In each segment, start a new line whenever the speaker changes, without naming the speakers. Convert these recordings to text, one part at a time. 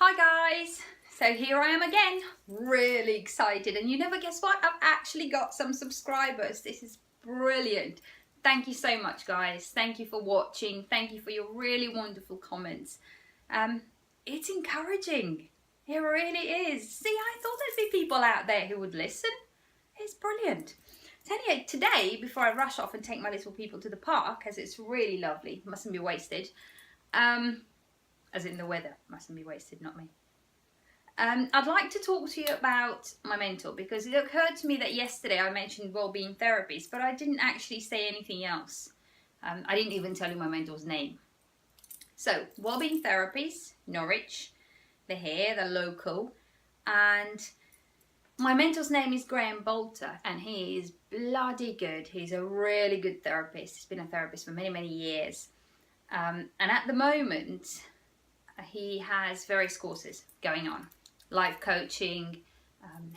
Hi guys, so here I am again, really excited, and you never guess what, I've actually got some subscribers. This is brilliant. Thank you so much guys, thank you for watching, thank you for your really wonderful comments. It's encouraging, it really is. See, I thought there'd be people out there who would listen. It's brilliant. So anyway, today, before I rush off and take my little people to the park, as it's really lovely, mustn't be wasted, as in the weather mustn't be wasted, not me. I'd like to talk to you about my mentor, because it occurred to me that yesterday I mentioned wellbeing therapies, but I didn't actually say anything else. I didn't even tell you my mentor's name. So, Wellbeing Therapies, Norwich, they're here, they're local, and my mentor's name is Graham Bolter, and he is bloody good. He's a really good therapist. He's been a therapist for many, many years. And at the moment, he has various courses going on, life coaching,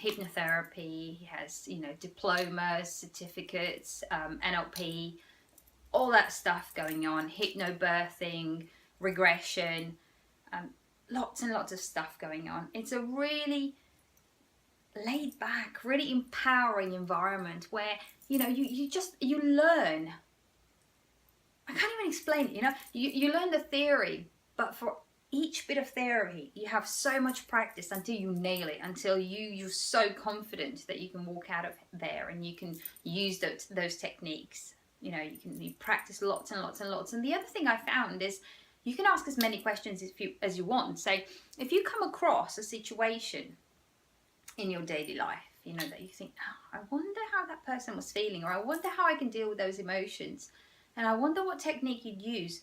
hypnotherapy. He has, diplomas, certificates, NLP, all that stuff going on, hypnobirthing, regression, lots and lots of stuff going on. It's a really laid back, really empowering environment where, you learn. I can't even explain it, you learn the theory, but for each bit of theory, you have so much practice until you nail it, until you're so confident that you can walk out of there and you can use those techniques. You practice lots and lots and lots. And the other thing I found is you can ask as many questions as you want. So if you come across a situation in your daily life, that you think, I wonder how that person was feeling, or I wonder how I can deal with those emotions, and I wonder what technique you'd use,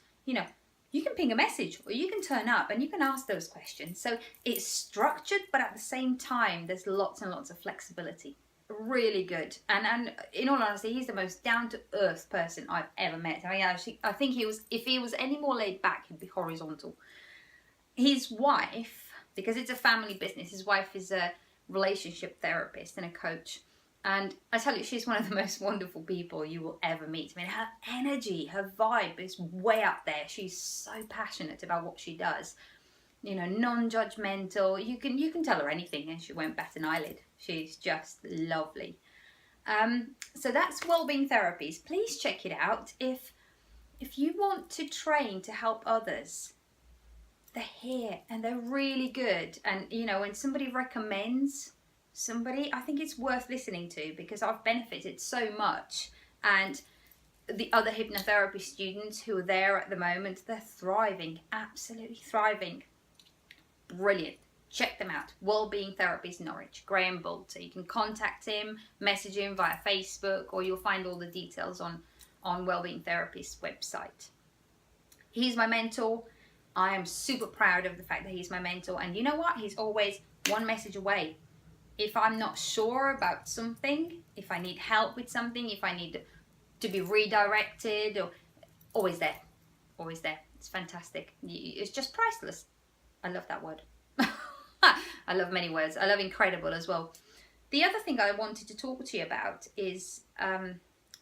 you can ping a message, or you can turn up and you can ask those questions. So it's structured, but at the same time, there's lots and lots of flexibility. Really good. And in all honesty, he's the most down-to-earth person I've ever met. I think if he was any more laid back, he'd be horizontal. His wife, because it's a family business, his wife is a relationship therapist and a coach. And I tell you, she's one of the most wonderful people you will ever meet. I mean, her energy, her vibe is way up there. She's so passionate about what she does. Non-judgmental. You can tell her anything and she won't bat an eyelid. She's just lovely. So that's Wellbeing Therapies. Please check it out. If you want to train to help others, they're here and they're really good. And, when somebody recommends somebody, I think it's worth listening to, because I've benefited so much. And the other hypnotherapy students who are there at the moment, they're thriving, absolutely thriving. Brilliant. Check them out. Wellbeing Therapies Norwich, Graham Bolter. You can contact him, message him via Facebook, or you'll find all the details on Wellbeing Therapies website. He's my mentor. I am super proud of the fact that he's my mentor. And you know what? He's always one message away. If I'm not sure about something, if I need help with something, if I need to be redirected, or always there. Always there. It's fantastic. It's just priceless. I love that word. I love many words. I love incredible as well. The other thing I wanted to talk to you about is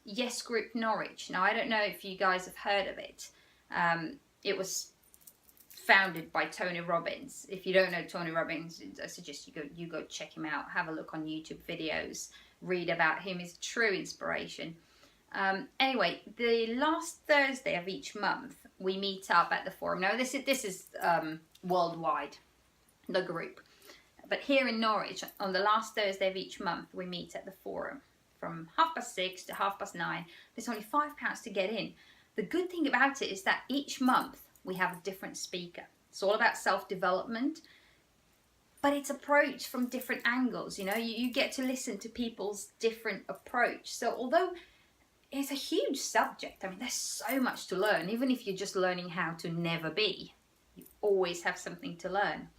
Yes Group Norwich. Now, I don't know if you guys have heard of it. It was founded by Tony Robbins. If you don't know Tony Robbins, I suggest you go check him out. Have a look on YouTube videos. Read about him. He's a true inspiration. Anyway, the last Thursday of each month, we meet up at the forum. Now, this is worldwide, the group. But here in Norwich, on the last Thursday of each month, we meet at the forum from 6:30 to 9:30. It's only £5 to get in. The good thing about it is that each month we have a different speaker. It's all about self-development, but it's approached from different angles. You get to listen to people's different approach. So although it's a huge subject, there's so much to learn. Even if you're just learning how to never be, you always have something to learn.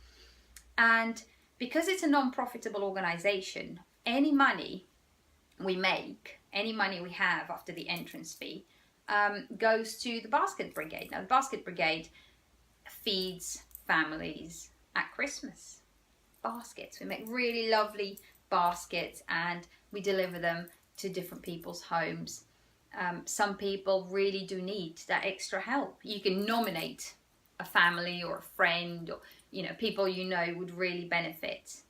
And because it's a non-profitable organization, any money we make, any money we have after the entrance fee, goes to the Basket Brigade. Now, the Basket Brigade feeds families at Christmas. Baskets. We make really lovely baskets and we deliver them to different people's homes. Some people really do need that extra help. You can nominate a family or a friend, or you know, people you know would really benefit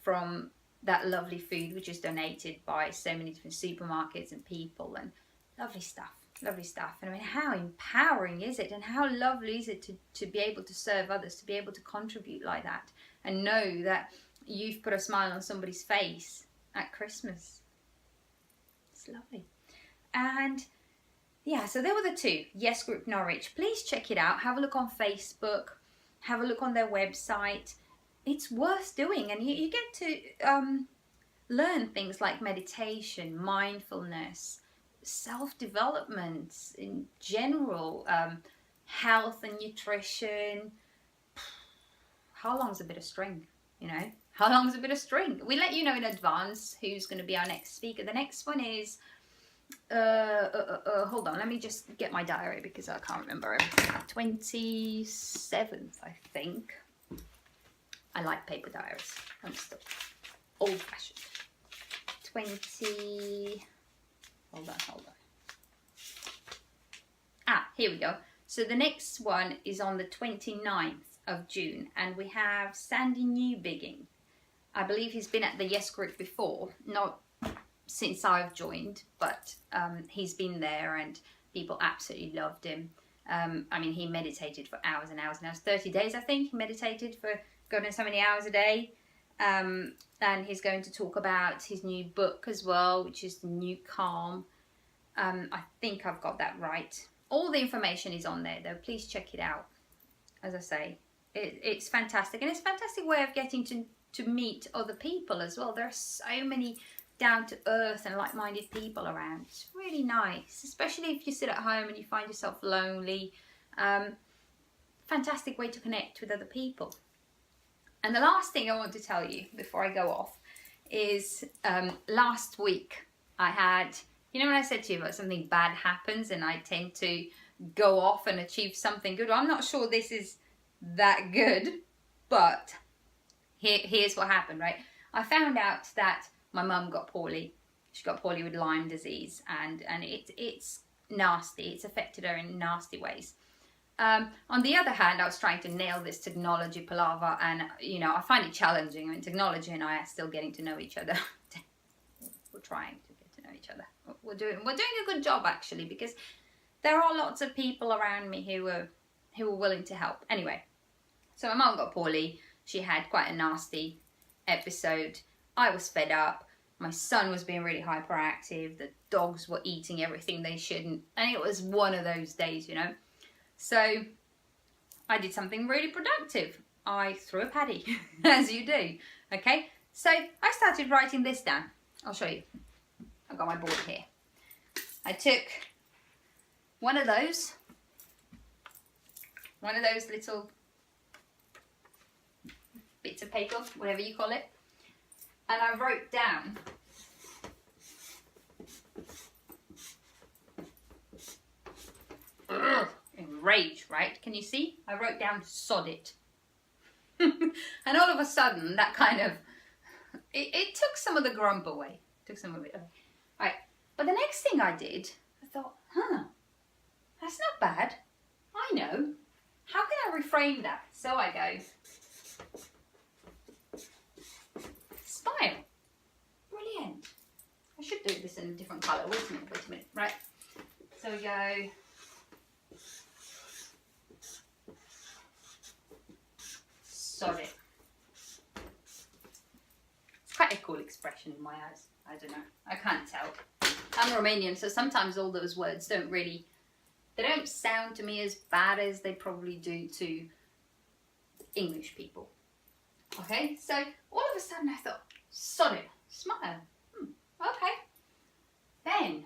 from that lovely food which is donated by so many different supermarkets and people, and lovely stuff. And I mean, how empowering is it, and how lovely is it to be able to serve others, to be able to contribute like that, and know that you've put a smile on somebody's face at Christmas. It's lovely. And yeah, so there were the two. Yes Group Norwich. Please check it out. Have a look on Facebook. Have a look on their website. It's worth doing, and you get to learn things like meditation, mindfulness, self-development in general, health and nutrition. How long's a bit of string, you know? How long's a bit of string? We let you know in advance who's going to be our next speaker. The next one is, hold on, let me just get my diary because I can't remember everything. 27th, I think. I like paper diaries. I'm still old-fashioned. 20... Hold on. Here we go. So the next one is on the 29th of June, and we have Sandy Newbigging. I believe he's been at the Yes Group before, not since I've joined, but he's been there and people absolutely loved him. I mean, he meditated for hours and hours and hours. 30 days, I think, he meditated for God knows how many hours a day. And he's going to talk about his new book as well, which is The New Calm. I think I've got that right. All the information is on there, though. Please check it out. As I say, it's fantastic. And it's a fantastic way of getting to meet other people as well. There are so many down-to-earth and like-minded people around. It's really nice, especially if you sit at home and you find yourself lonely. Fantastic way to connect with other people. And the last thing I want to tell you before I go off is last week I had, you know when I said to you about something bad happens and I tend to go off and achieve something good? Well, I'm not sure this is that good, but here's what happened, right? I found out that my mum got poorly. She got poorly with Lyme disease, and it's nasty. It's affected her in nasty ways. On the other hand, I was trying to nail this technology palaver, and you know, I find it challenging. I mean, technology and I are still getting to know each other. We're trying to get to know each other. We're doing a good job, actually, because there are lots of people around me who are willing to help. Anyway, so my mum got poorly. She had quite a nasty episode. I was fed up. My son was being really hyperactive. The dogs were eating everything they shouldn't, and it was one of those days, you know. So I did something really productive. I threw a paddy, as you do, okay? So I started writing this down. I'll show you. I've got my board here. I took one of those little bits of paper, whatever you call it, and I wrote down rage, right? Can you see? I wrote down S.O.D it. And all of a sudden, that kind of, it took some of the grump away. Took some of it away. Right. But the next thing I did, I thought, that's not bad. I know. How can I reframe that? So I go, smile. Brilliant. I should do this in a different colour. Wait a minute. Right. So we go, S.O.D it. It's quite a cool expression in my eyes. I don't know. I can't tell. I'm Romanian, so sometimes all those words they don't sound to me as bad as they probably do to English people. Okay, so all of a sudden I thought, S.O.D it, smile. Okay. Then,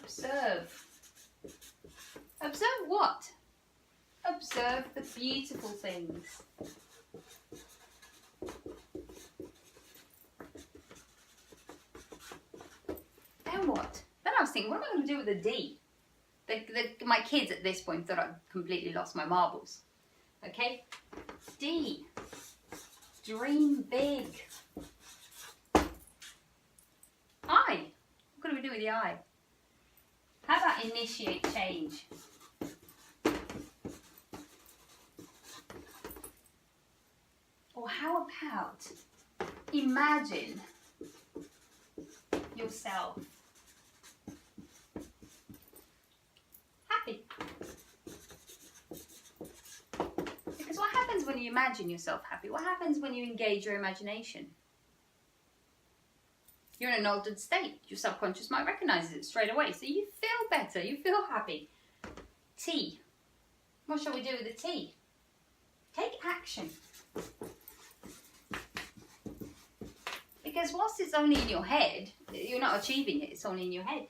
observe. Observe what? Observe the beautiful things. Then what? Then I was thinking, what am I going to do with the D? My kids at this point thought I'd completely lost my marbles. Okay? D. Dream big. I. What do we do with the I? How about initiate change? how about imagine yourself happy? Because what happens when you imagine yourself happy? What happens when you engage your imagination? You're in an altered state. Your subconscious might recognize it straight away. So you feel better. You feel happy. T. What shall we do with the T? Take action. Because whilst it's only in your head, you're not achieving it. It's only in your head.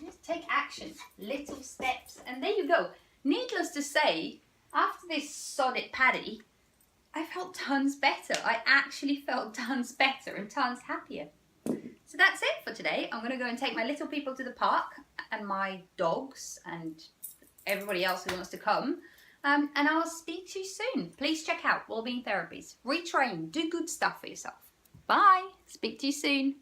Just take action. Little steps. And there you go. Needless to say, after this S.O.D Paddy, I felt tons better. I actually felt tons better and tons happier. So that's it for today. I'm going to go and take my little people to the park and my dogs and everybody else who wants to come. And I'll speak to you soon. Please check out Wellbeing Therapies. Retrain. Do good stuff for yourself. Bye. Speak to you soon.